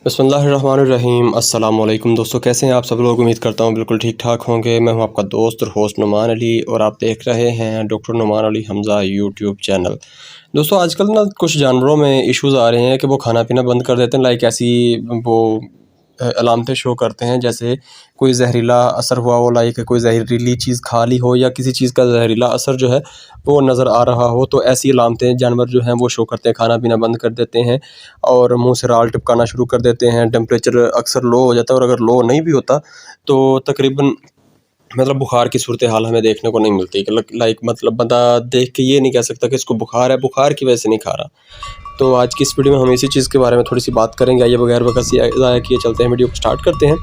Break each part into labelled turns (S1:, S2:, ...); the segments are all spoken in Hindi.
S1: बिस्मिल्लाहिर्रहमानिर्रहीम। अस्सलाम वालेकुम दोस्तों, कैसे हैं आप सब लोग। उम्मीद करता हूँ बिल्कुल ठीक ठाक होंगे। मैं हूँ आपका दोस्त और होस्ट नुमान अली और आप देख रहे हैं doctor Numan Ali Hamza YouTube channel. दोस्तों आजकल ना कुछ जानवरों में इश्यूज़ आ रहे हैं कि वो खाना पीना बंद कर देते हैं। लाइक ऐसी वो अलामतें शो करते हैं जैसे कोई जहरीला असर हुआ हो, लाइक कोई जहरीली चीज़ खा ली हो या किसी चीज़ का जहरीला असर जो है वो नज़र आ रहा हो। तो ऐसी अलामतें जानवर जो हैं वो शो करते हैं, खाना पीना बंद कर देते हैं और मुंह से राल टपकाना शुरू कर देते हैं। टेम्परेचर अक्सर लो हो जाता है और अगर लो नहीं भी होता तो तकरीबन मतलब बुखार की सूरत हाल हमें देखने को नहीं मिलती कि लाइक मतलब बंदा देख के ये नहीं कह सकता कि इसको बुखार है, बुखार की वजह से नहीं खा रहा। तो आज की इस वीडियो में हम इसी चीज़ के बारे में थोड़ी सी बात करेंगे। आइए बगैर वक्त ज़ाया किए चलते हैं, वीडियो को स्टार्ट करते हैं।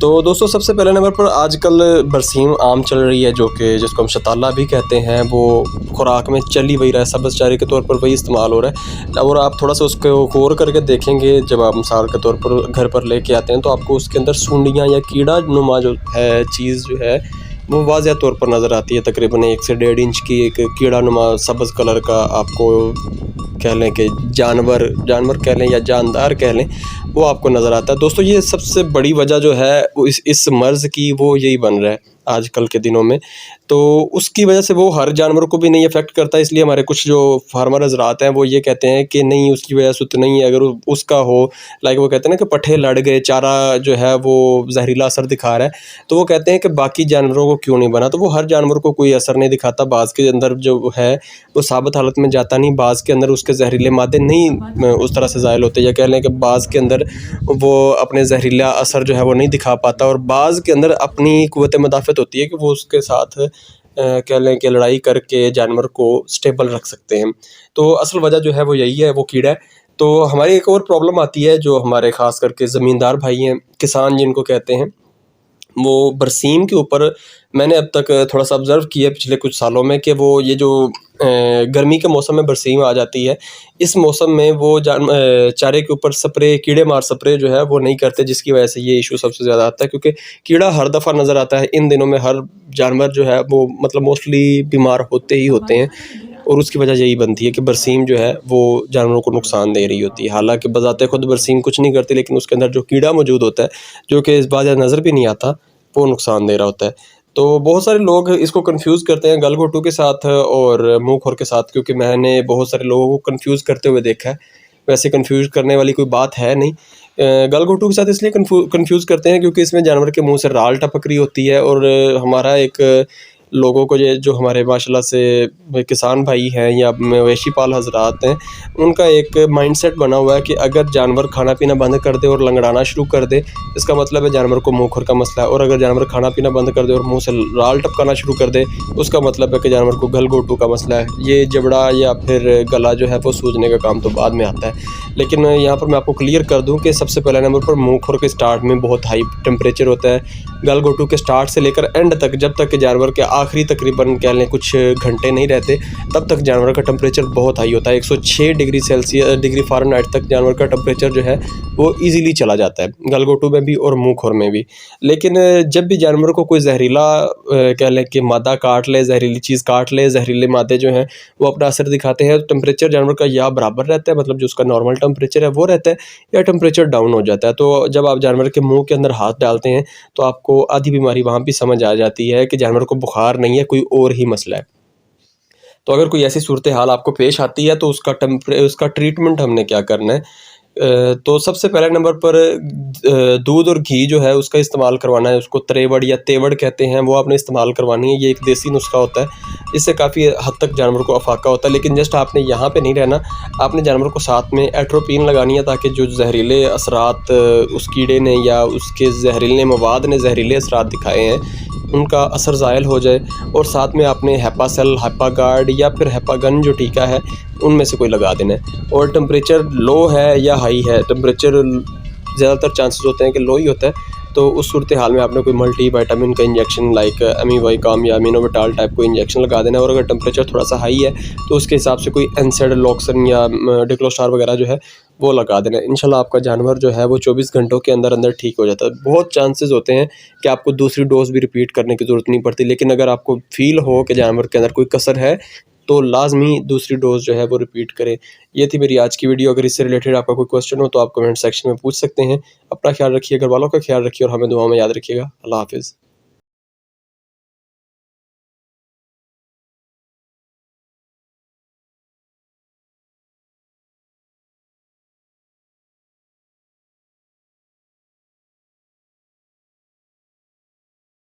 S1: तो दोस्तों सबसे पहले नंबर पर आजकल बरसीम आम चल रही है, जो कि जिसको हम शताला भी कहते हैं। वो खुराक में चल ही वही रहा है, सब्ज़ चारे के तौर पर वही इस्तेमाल हो रहा है। और आप थोड़ा सा उसको गौर करके देखेंगे, जब आप मिसाल के तौर पर घर पर लेके आते हैं तो आपको उसके अंदर सूंडियाँ या कीड़ा नुमा जो है चीज़ जो है वो वाज़ह तौर पर नज़र आती है। तकरीबन 1 से 1.5 इंच की एक कीड़ा नुमा सब्ज़ कलर का आपको कह लें कि जानवर कह लें या जानदार कह लें, वो आपको नज़र आता है। दोस्तों ये सबसे बड़ी वजह जो है वो इस मर्ज़ की वो यही बन रहा है आजकल के दिनों में। तो उसकी वजह से वो हर जानवर को भी नहीं अफेक्ट करता, इसलिए हमारे कुछ जो फार्मर हज़रात हैं वो ये कहते हैं कि नहीं उसकी वजह से तो नहीं है। अगर उसका हो, लाइक वो कहते हैं ना कि पट्ठे लड़ गए, चारा जो है वो जहरीला असर दिखा रहा है, तो वो कहते हैं कि बाकी जानवरों को क्यों नहीं बना। तो वो हर जानवर को कोई असर नहीं दिखाता। बाज़ के अंदर जो है वो साबित हालत में जाता नहीं, बाज़ के अंदर उसके जहरीले मादे नहीं उस तरह से ज़ायल होते, या कह लें कि बाज़ के अंदर वो अपने जहरीला असर जो है वो नहीं दिखा पाता, और बाज़ के अंदर अपनी क़ुव्वत मुदाफ़अत होती है कि वो उसके साथ कह लें कि लड़ाई करके जानवर को स्टेबल रख सकते हैं। तो असल वजह जो है वो यही है, वो कीड़ा है। तो हमारी एक और प्रॉब्लम आती है जो हमारे ख़ास करके ज़मींदार भाई हैं, किसान जिनको कहते हैं, वो बरसीम के ऊपर मैंने अब तक थोड़ा सा ऑब्ज़र्व किया पिछले कुछ सालों में कि वो ये जो गर्मी के मौसम में बरसीम आ जाती है, इस मौसम में वो चारे के ऊपर स्प्रे, कीड़े मार स्प्रे जो है वो नहीं करते, जिसकी वजह से ये इशू सबसे ज़्यादा आता है। क्योंकि कीड़ा हर दफ़ा नज़र आता है इन दिनों में, हर जानवर जो है वो मतलब मोस्टली बीमार होते ही होते हैं, और उसकी वजह यही बनती है कि बरसीम जो है वो जानवरों को नुकसान दे रही होती है। हालांकि बज़ाते खुद बरसीम कुछ नहीं करती, लेकिन उसके अंदर जो कीड़ा मौजूद होता है जो कि इस बात नज़र भी नहीं आता, वो नुकसान दे रहा होता है। तो बहुत सारे लोग इसको कंफ्यूज करते हैं गलघोटू के साथ और मुंह खुर के साथ, क्योंकि मैंने बहुत सारे लोगों को कंफ्यूज करते हुए देखा है। वैसे कंफ्यूज करने वाली कोई बात है नहीं। गलघोटू के साथ इसलिए कंफ्यूज करते हैं क्योंकि इसमें जानवर के मुंह से राल टपक रही होती है, और हमारा एक लोगों को ये जो हमारे माशाल्लाह से किसान भाई हैं या मवेशी पाल हजरात हैं, उनका एक माइंडसेट बना हुआ है कि अगर जानवर खाना पीना बंद कर दे और लंगड़ाना शुरू कर दे, इसका मतलब है जानवर को मुंह खुर का मसला है। और अगर जानवर खाना पीना बंद कर दे और मुंह से राल टपकाना शुरू कर दे, उसका मतलब है कि जानवर को गलघोटू का मसला है। ये जबड़ा या फिर गला जो है वो सूजने का काम तो बाद में आता है। लेकिन यहाँ पर मैं आपको क्लियर कर दूँ कि सबसे पहले नंबर पर मुंह खुर के स्टार्ट में बहुत हाई टेम्परेचर होता है। गलघोटू के स्टार्ट से लेकर एंड तक, जब तक कि जानवर के आखिरी तकरीबन कह लें कुछ घंटे नहीं रहते, तब तक जानवर का टेम्परेचर बहुत हाई होता है। 106 डिग्री फ़ारेनहाइट तक जानवर का टेम्परेचर जो है वो इजीली चला जाता है, गलघोटू में भी और मुंह खुर में भी। लेकिन जब भी जानवर को कोई जहरीला कह लें कि मादा काट ले, जहरीली चीज़ काट ले, जहरीले मादे जो हैं वो अपना असर दिखाते हैं, तो टेम्परेचर जानवर का या बराबर रहता है, मतलब जो उसका नॉर्मल टेम्परेचर है वो रहता है, या टेम्परेचर डाउन हो जाता है। तो जब आप जानवर के मुँह के अंदर हाथ डालते हैं तो आपको आधी बीमारी वहाँ भी समझ आ जाती है कि जानवर को बुखार नहीं है, कोई और ही मसला है। तो अगर कोई ऐसी सूरत हाल आपको पेश आती है तो उसका ट्रीटमेंट हमने क्या करना है। तो सबसे पहले नंबर पर दूध और घी जो है उसका इस्तेमाल करवाना है। उसको त्रेवड़ या तेवड़ कहते हैं, वो आपने इस्तेमाल करवानी है। ये एक देसी नुस्खा होता है, इससे काफ़ी हद तक जानवर को अफाका होता है। लेकिन जस्ट आपने यहाँ पे नहीं रहना, आपने जानवर को साथ में एट्रोपिन लगानी है, ताकि जो जहरीले असरात उस कीड़े ने या उसके जहरीले मवाद ने जहरीले असरात दिखाए हैं उनका असर ज़ायल हो जाए। और साथ में आपने हेपासेल, हेपागार्ड या फिर हेपागन जो टीका है उनमें से कोई लगा देना है। और टेम्परेचर लो है या हाई है, टेम्परेचर ज़्यादातर चांसेस होते हैं कि लो ही होता है, तो उस सूरत हाल में आपने कोई मल्टी विटामिन का इंजेक्शन लाइक एमीवाइकाम या अमीनोविटाल टाइप कोई इंजेक्शन लगा देना है। और अगर टेम्परेचर थोड़ा सा हाई है तो उसके हिसाब से कोई एनसेडलॉक्सन या डिक्लोस्टार वगैरह जो है वो लगा देना है। इंशाल्लाह आपका जानवर जो है वो 24 घंटों के अंदर अंदर ठीक हो जाता है। बहुत चांसेस होते हैं कि आपको दूसरी डोज भी रिपीट करने की ज़रूरत नहीं पड़ती, लेकिन अगर आपको फील हो कि जानवर के अंदर कोई कसर है तो लाजमी दूसरी डोज़ जो है वो रिपीट करें। ये थी मेरी आज की वीडियो। अगर इससे रिलेटेड आपका कोई क्वेश्चन हो तो आप कमेंट सेक्शन में पूछ सकते हैं। अपना ख्याल रखिए, घर वालों का ख्याल रखिए और हमें दुआ में याद रखिएगा। अल्लाह हाफ़िज़।